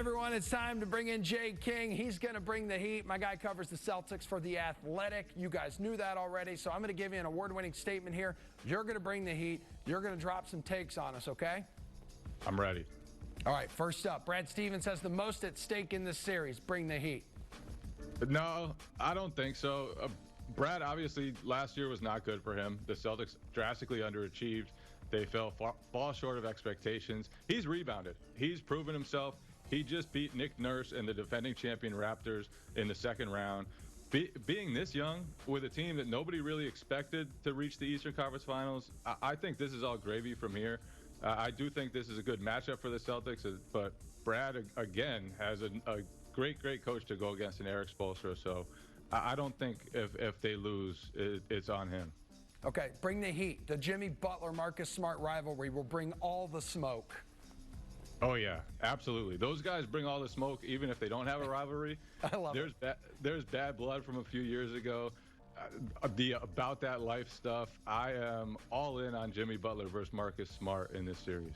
everyone, it's time to bring in Jay King. He's going to bring the heat. My guy covers the Celtics for The Athletic. You guys knew that already, so I'm going to give you an award-winning statement here. You're going to bring the heat. You're going to drop some takes on us, okay? I'm ready. All right, first up, Brad Stevens has the most at stake in this series. Bring the heat. No, I don't think so. Brad, obviously, last year was not good for him. The Celtics drastically underachieved. They fell far short of expectations. He's rebounded. He's proven himself. He just beat Nick Nurse and the defending champion Raptors in the second round. Being this young with a team that nobody really expected to reach the Eastern Conference Finals, I think this is all gravy from here. I do think this is a good matchup for the Celtics, but Brad, again, has a great coach to go against in Eric Spoelstra. So I don't think if they lose, it's on him. Okay, bring the heat. The Jimmy Butler-Marcus Smart rivalry will bring all the smoke. Oh, yeah, absolutely. Those guys bring all the smoke, even if they don't have a rivalry. I love it. There's bad blood from a few years ago. The about that life stuff, I am all in on Jimmy Butler versus Marcus Smart in this series.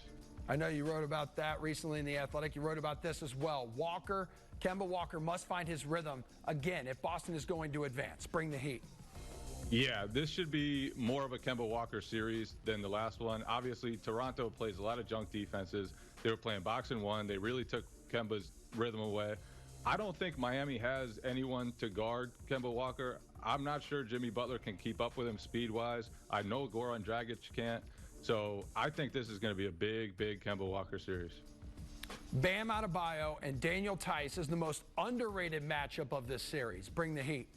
I know you wrote about that recently in The Athletic. You wrote about this as well. Kemba Walker must find his rhythm again if Boston is going to advance. Bring the heat. Yeah, this should be more of a Kemba Walker series than the last one. Obviously, Toronto plays a lot of junk defenses. They were playing box and one. They really took Kemba's rhythm away. I don't think Miami has anyone to guard Kemba Walker. I'm not sure Jimmy Butler can keep up with him speed-wise. I know Goran Dragic can't. So I think this is going to be a big Kemba Walker series. Bam Adebayo and Daniel Theis is the most underrated matchup of this series. Bring the heat.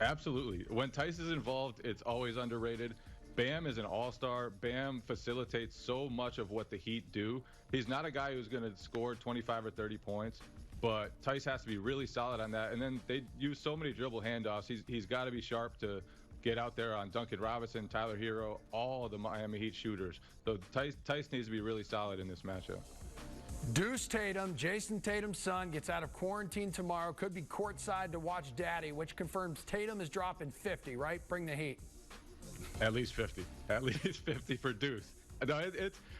Absolutely. When Theis is involved, it's always underrated. Bam is an all-star. Bam facilitates so much of what the Heat do. He's not a guy who's going to score 25 or 30 points, but Theis has to be really solid on that. And then they use so many dribble handoffs. He's got to be sharp to get out there on Duncan Robinson, Tyler Hero, all the Miami Heat shooters. So Theis needs to be really solid in this matchup. Deuce Tatum, Jason Tatum's son, gets out of quarantine tomorrow. Could be courtside to watch Daddy, which confirms Tatum is dropping 50, right? Bring the heat. At least 50. At least 50 for Deuce. No,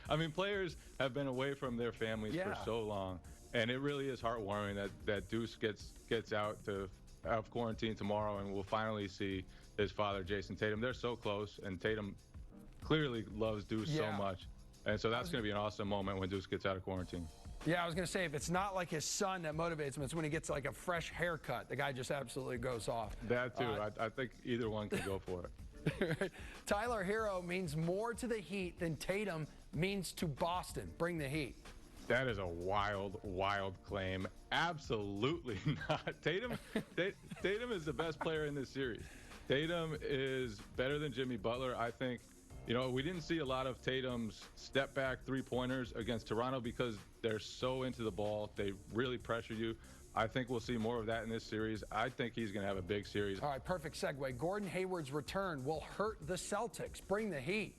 I mean, players have been away from their families for so long, and it really is heartwarming that Deuce gets out of quarantine tomorrow, and we'll finally see his father, Jason Tatum. They're so close, and Tatum clearly loves Deuce so much. And so that's going to be an awesome moment when Deuce gets out of quarantine. Yeah, I was going to say, if it's not like his son that motivates him, it's when he gets like a fresh haircut. The guy just absolutely goes off. That too. I think either one can go for it. Tyler Hero means more to the Heat than Tatum means to Boston. Bring the heat. That is a wild claim. Absolutely not. Tatum is the best player in this series. Tatum is better than Jimmy Butler, I think. You know, we didn't see a lot of Tatum's step-back three-pointers against Toronto because they're so into the ball. They really pressure you. I think we'll see more of that in this series. I think he's going to have a big series. All right, perfect segue. Gordon Hayward's return will hurt the Celtics. Bring the heat.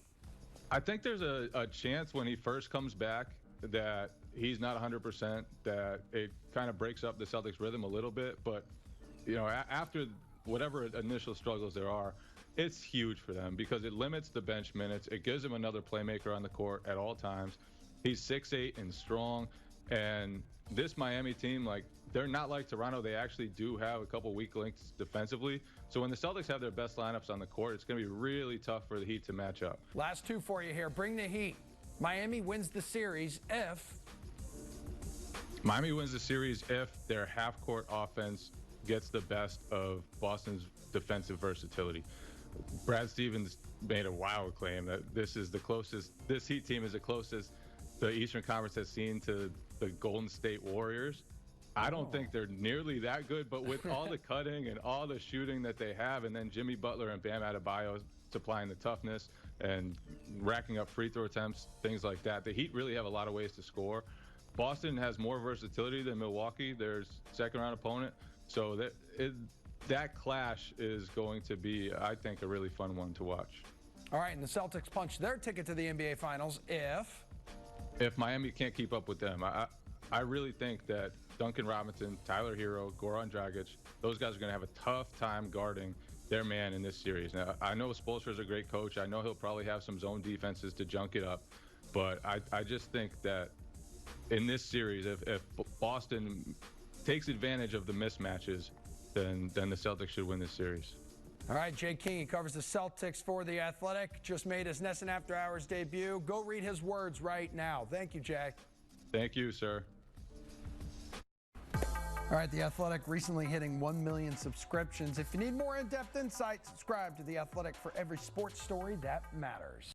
I think there's a chance when he first comes back that he's not 100%, that it kind of breaks up the Celtics rhythm a little bit. But, you know, after whatever initial struggles there are, it's huge for them because it limits the bench minutes. It gives him another playmaker on the court at all times. He's 6'8" and strong. And this Miami team, like, they're not like Toronto. They actually do have a couple weak links defensively. So when the Celtics have their best lineups on the court, it's going to be really tough for the Heat to match up. Last two for you here. Bring the heat. Miami wins the series if their half-court offense gets the best of Boston's defensive versatility. Brad Stevens made a wild claim that this Heat team is the closest the Eastern Conference has seen to the Golden State Warriors. I don't think they're nearly that good, but with all the cutting and all the shooting that they have, and then Jimmy Butler and Bam Adebayo supplying the toughness and racking up free throw attempts, things like that, the Heat really have a lot of ways to score. Boston has more versatility than Milwaukee, their second-round opponent. So that clash is going to be, I think, a really fun one to watch. All right, and the Celtics punch their ticket to the NBA Finals if Miami can't keep up with them. I really think that Duncan Robinson, Tyler Hero, Goran Dragic, those guys are going to have a tough time guarding their man in this series. Now, I know Spoelstra's a great coach. I know he'll probably have some zone defenses to junk it up, but I just think that in this series, if Boston takes advantage of the mismatches, then the Celtics should win this series. All right, Jay King, he covers the Celtics for The Athletic. Just made his NESN After Hours debut. Go read his words right now. Thank you, Jay. Thank you, sir. All right, The Athletic recently hitting 1 million subscriptions. If you need more in-depth insight, subscribe to The Athletic for every sports story that matters.